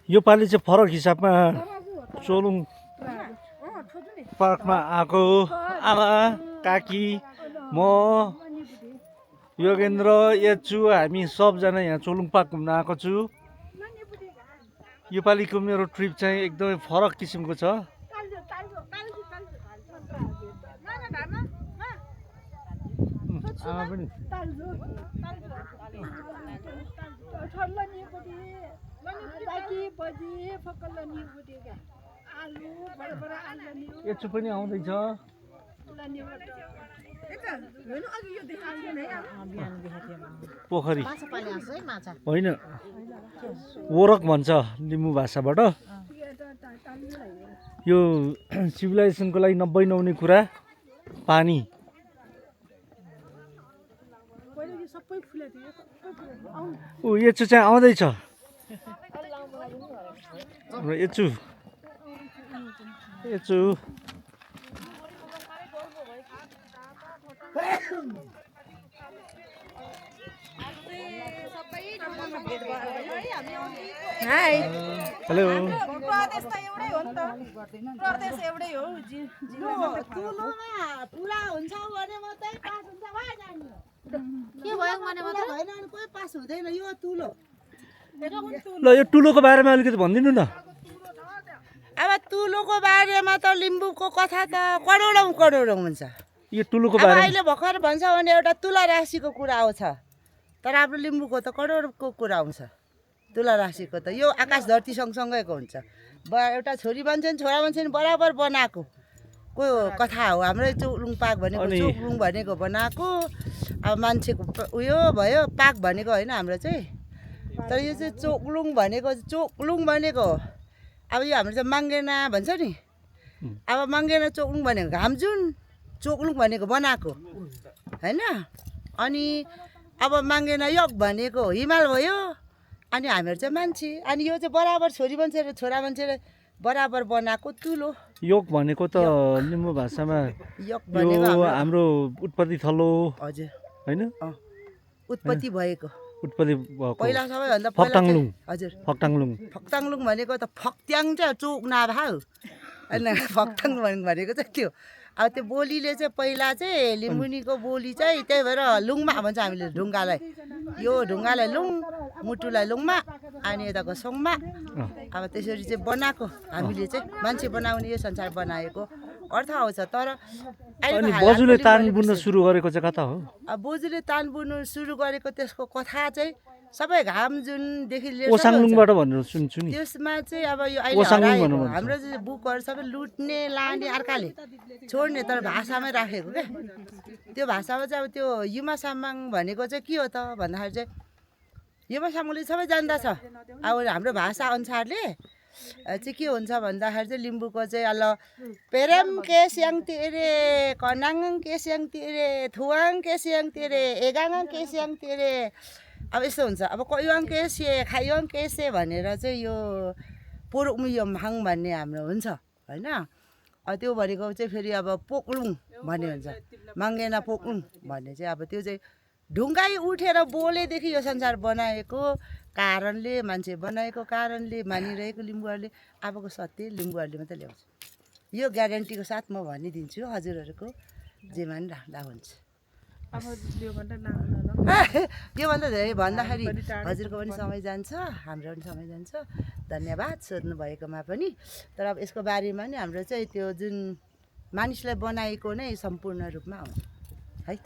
यो पालि चाहिँ फरक हिसाबमा चोलुङ पार्कमा आएको आमा काकी म योगेन्द्र यच्चु हामी सबजना यहाँ चोलुङ पार्क घुम्न आएको छु। योपालिको मेरो ट्रिप चाहिँ एकदमै फरक किसिमको छ। आमा पनि यच्चु पनि आउँदैछ। पोखरी होइन ओरक भन्छ लिम्बू भाषाबाट। यो सिभिलाइजेसनको लागि नब्बे नहुने कुरा पानी। ऊ यच्चु चाहिँ आउँदैछ। यच्चु यच्चु हाय हेलो प्रदेश त एउटै हो नि त प्रदेश एउटै हो तुलोमा पुरा हुन्छ भने मात्रै पास हुन्छ भए जाने के भयो भने मात्रै हैन अनि कोही पास हुँदैन यो तुलो ल यो टुलोको बारेमा अलिकति भनिदिनु न। अब तुलोको बारेमा त लिम्बूको कथा त करोडौँ हुन्छ। यो टुलोको अब बारेमा अहिले भर्खर भन्छ भने एउटा तुला राशिको कुरा आउँछ तर हाम्रो लिम्बूको त करोडको कुरा आउँछ। तुला राशिको त यो आकाश धरती सँगसँगैको हुन्छ। एउटा छोरी भन्छन् छोरा भन्छन् बराबर बनाएको को कथा हो। हाम्रो चोकलुङ पाक भनेको चोकलुङ भनेको बनाएको अब मान्छेको उयो भयो पाक भनेको होइन हाम्रो चाहिँ। तर यो चाहिँ चोकलुङ भनेको अब यो हाम्रो चाहिँ माङ्गेना भन्छ नि। अब माङ्गेना चोकलुङ भनेको घाम जुन चोकलुङ भनेको बनाएको होइन। अनि अब माङ्गेना योग भनेको हिमाल भयो। अनि हामीहरू चाहिँ मान्छे अनि यो चाहिँ बराबर छोरी मान्छे र छोरा मान्छेले बराबर बनाएको तुलो। योग भनेको त लिम्बू भाषामा योग यो हाम्रो उत्पत्ति थलो हजुर होइन उत्पत्ति भएको उत्पत्ति भएको पहिला सबैभन्दा फक्ताङलुङ हजुर फक्ताङलुङ भनेको त फक्त्याङ चाहिँ चोक नाभा हो होइन फक्ताङ भनेको चाहिँ त्यो। अब त्यो बोलीले चाहिँ पहिला चाहिँ लिम्बुनीको बोली चाहिँ त्यही भएर लुङमा भन्छ हामीले ढुङ्गालाई। यो ढुङ्गालाई लुङ मुटुलाई लुङमा अनि यताको सोङमा। अब त्यसरी चाहिँ बनाएको हामीले चाहिँ मान्छे बनाउने यो संसार बनाएको अर्थ आउँछ। तर अनि बोजूले तान बुन्न सुरु गरेको चाहिँ कता हो? अब बोजूले तान बुन्नु सुरु गरेको त्यसको कथा चाहिँ सबै घाम जुनदेखि लिएर ओसाङलुङबाट भनेर सुन्छु नि। त्यसमा चाहिँ अब यो अहिले हराएको हाम्रो चाहिँ बुकहरू सबै लुट्ने लाने अर्काले छोड्ने तर भाषामै राखेको क्या। त्यो भाषामा चाहिँ अब त्यो युमा सामाङ भनेको चाहिँ के हो त भन्दाखेरि चाहिँ युमा सामाङले सबै जान्दछ। अब हाम्रो भाषा अनुसारले चाहिँ के हुन्छ भन्दाखेरि चाहिँ लिम्बूको चाहिँ अल पेरेम के स्याङ तेरे कनाङ के स्याङ तेरे थुवाङ के स्याङ तेरे एगाङ के स्याङ तेरे अब यस्तो हुन्छ। अब कयुवाङ केसे खायुवाङ केसे भनेर चाहिँ यो पोरुङ यो माङ भन्ने हाम्रो हुन्छ होइन। त्यो भनेको चाहिँ फेरि अब पोक्लुङ भन्ने हुन्छ माङ्गेना पोक्लुङ भन्ने चाहिँ अब त्यो चाहिँ ढुङ्गाइ उठेर बोलेदेखि यो संसार बनाएको कारणले मान्छे बनाएको कारणले मानिरहेको लिम्बूहरूले अबको सत्य लिम्बूहरूले मात्रै ल्याउँछ। यो ग्यारेन्टीको साथ म भनिदिन्छु हजुरहरूको जेमा पनि राख्दा हुन्छ। योभन्दा धेरै भन्दाखेरि हजुरको पनि समय जान्छ हाम्रो पनि समय जान्छ। धन्यवाद सोध्नु भएकोमा पनि। तर अब यसको बारेमा नि हाम्रो चाहिँ त्यो जुन मानिसलाई बनाएको नै सम्पूर्ण रूपमा आउँछ है त।